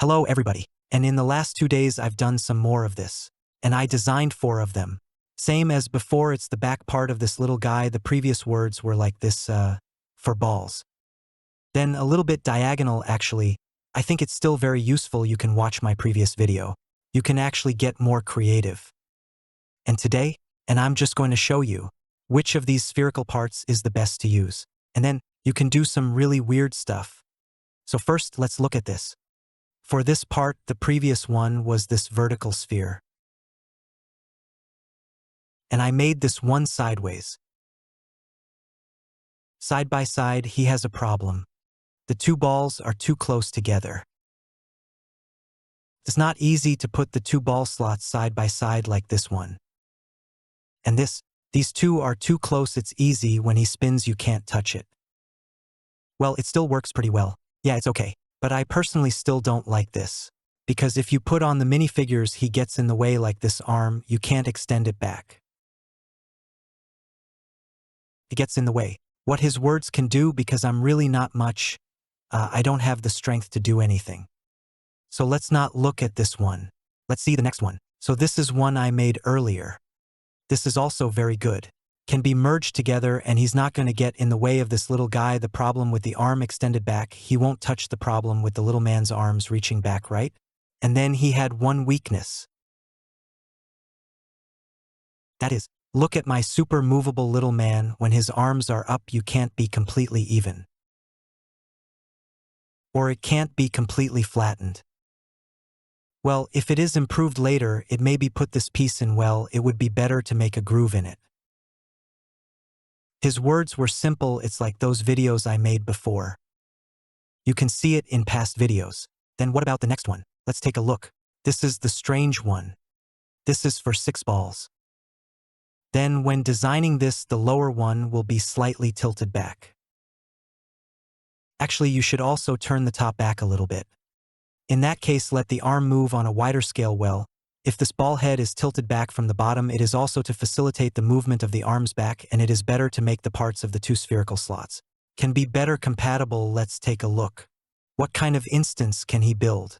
Hello everybody, and in the last 2 days I've done some more of this. And I designed 4 of them. Same as before, it's the back part of this little guy. The previous words were like this, for balls. Then a little bit diagonal actually. I think it's still very useful. You can watch my previous video. You can actually get more creative. And today, I'm just going to show you which of these spherical parts is the best to use. And then you can do some really weird stuff. So first, let's look at this. For this part, the previous one was this vertical sphere. And I made this one sideways. Side by side, he has a problem. The 2 balls are too close together. It's not easy to put the 2 ball slots side by side like this one. And these 2 are too close. It's easy. When he spins, you can't touch it. Well, it still works pretty well. Yeah, it's okay. But I personally still don't like this. Because if you put on the minifigures, he gets in the way like this arm. You can't extend it back. It gets in the way. What his words can do, because I'm really not much. I don't have the strength to do anything. So let's not look at this one. Let's see the next one. So this is one I made earlier. This is also very good. Can be merged together, and he's not going to get in the way of this little guy. The problem with the arm extended back, he won't touch the problem with the little man's arms reaching back, right? And then he had one weakness. That is, look at my super movable little man. When his arms are up, you can't be completely even. Or it can't be completely flattened. Well, if it is improved later, it maybe put this piece in. Well, it would be better to make a groove in it. His words were simple. It's like those videos I made before. You can see it in past videos. Then what about the next one? Let's take a look. This is the strange one. This is for 6 balls. Then when designing this, the lower one will be slightly tilted back. Actually, you should also turn the top back a little bit. In that case, let the arm move on a wider scale. Well, if this ball head is tilted back from the bottom, it is also to facilitate the movement of the arms back, and it is better to make the parts of the 2 spherical slots can be better compatible. Let's take a look. What kind of instance can he build?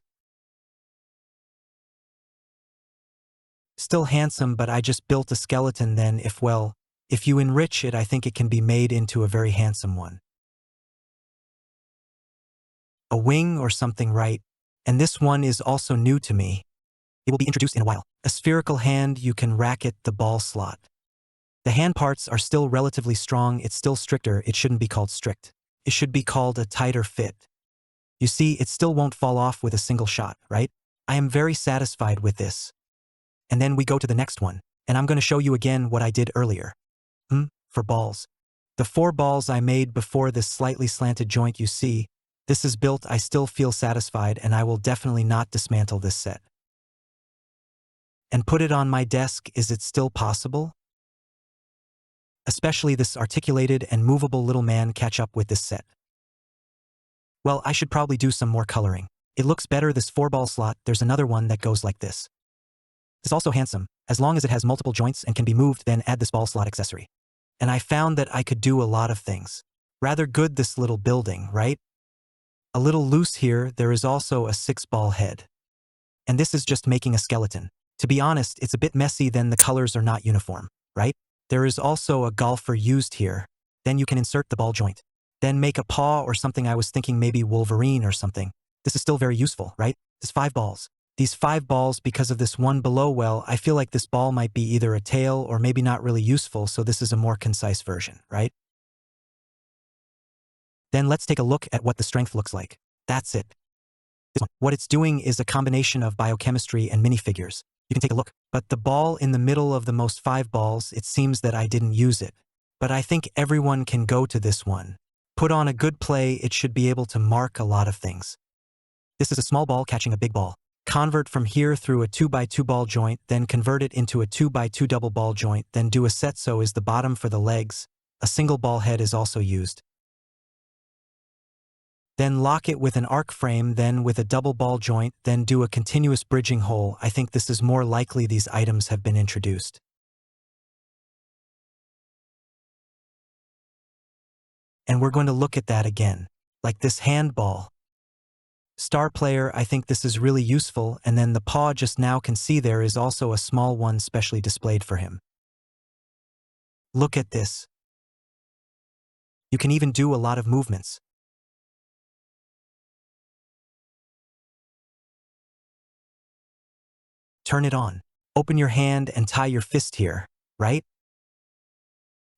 Still handsome, but I just built a skeleton. Then if you enrich it, I think it can be made into a very handsome one. A wing or something, right? And this one is also new to me. It will be introduced in a while. A spherical hand, you can racket the ball slot. The hand parts are still relatively strong. It's still stricter. It shouldn't be called strict. It should be called a tighter fit. You see, it still won't fall off with a single shot, right? I am very satisfied with this. And then we go to the next one. And I'm going to show you again what I did earlier. For balls. The 4 balls I made before this slightly slanted joint, you see, this is built. I still feel satisfied, and I will definitely not dismantle this set. And put it on my desk. Is it still possible? Especially this articulated and movable little man catch up with this set. Well, I should probably do some more coloring. It looks better, this 4-ball slot. There's another one that goes like this. It's also handsome. As long as it has multiple joints and can be moved, then add this ball slot accessory. And I found that I could do a lot of things. Rather good, this little building, right? A little loose here. There is also a 6-ball head. And this is just making a skeleton. To be honest, it's a bit messy. Then the colors are not uniform, right? There is also a golfer used here. Then you can insert the ball joint. Then make a paw or something. I was thinking maybe Wolverine or something. This is still very useful, right? There's 5 balls. These 5 balls, because of this one below, well, I feel like this ball might be either a tail or maybe not really useful, so this is a more concise version, right? Then let's take a look at what the strength looks like. That's it. This one. What it's doing is a combination of biochemistry and minifigures. You can take a look. But the ball in the middle of the most 5 balls, it seems that I didn't use it. But I think everyone can go to this one. Put on a good play, it should be able to mark a lot of things. This is a small ball catching a big ball. Convert from here through a 2x2 ball joint, then convert it into a 2x2 double ball joint, then do a set. So is the bottom for the legs. A single ball head is also used. Then lock it with an arc frame, then with a double ball joint, then do a continuous bridging hole. I think this is more likely these items have been introduced. And we're going to look at that again. Like this handball. Star player, I think this is really useful, and then the paw just now can see there is also a small one specially displayed for him. Look at this. You can even do a lot of movements. Turn it on. Open your hand and tie your fist here, right?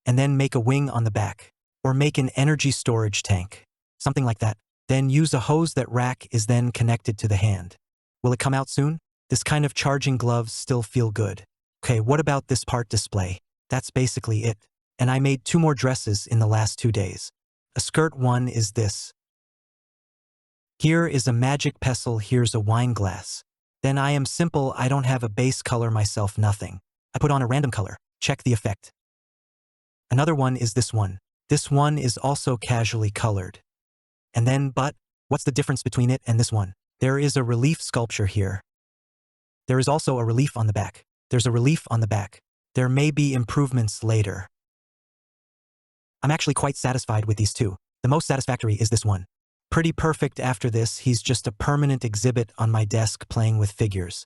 And then make a wing on the back. Or make an energy storage tank. Something like that. Then use a hose that rack is then connected to the hand. Will it come out soon? This kind of charging gloves still feel good. Okay, what about this part display? That's basically it. And I made 2 more dresses in the last 2 days. A skirt one is this. Here is a magic pestle, here's a wine glass. Then I am simple, I don't have a base color myself, nothing. I put on a random color, check the effect. Another one is this one. This one is also casually colored. And then, but, what's the difference between it and this one? There is a relief sculpture here. There is also a relief on the back. There's a relief on the back. There may be improvements later. I'm actually quite satisfied with these 2. The most satisfactory is this one. Pretty perfect after this, he's just a permanent exhibit on my desk playing with figures.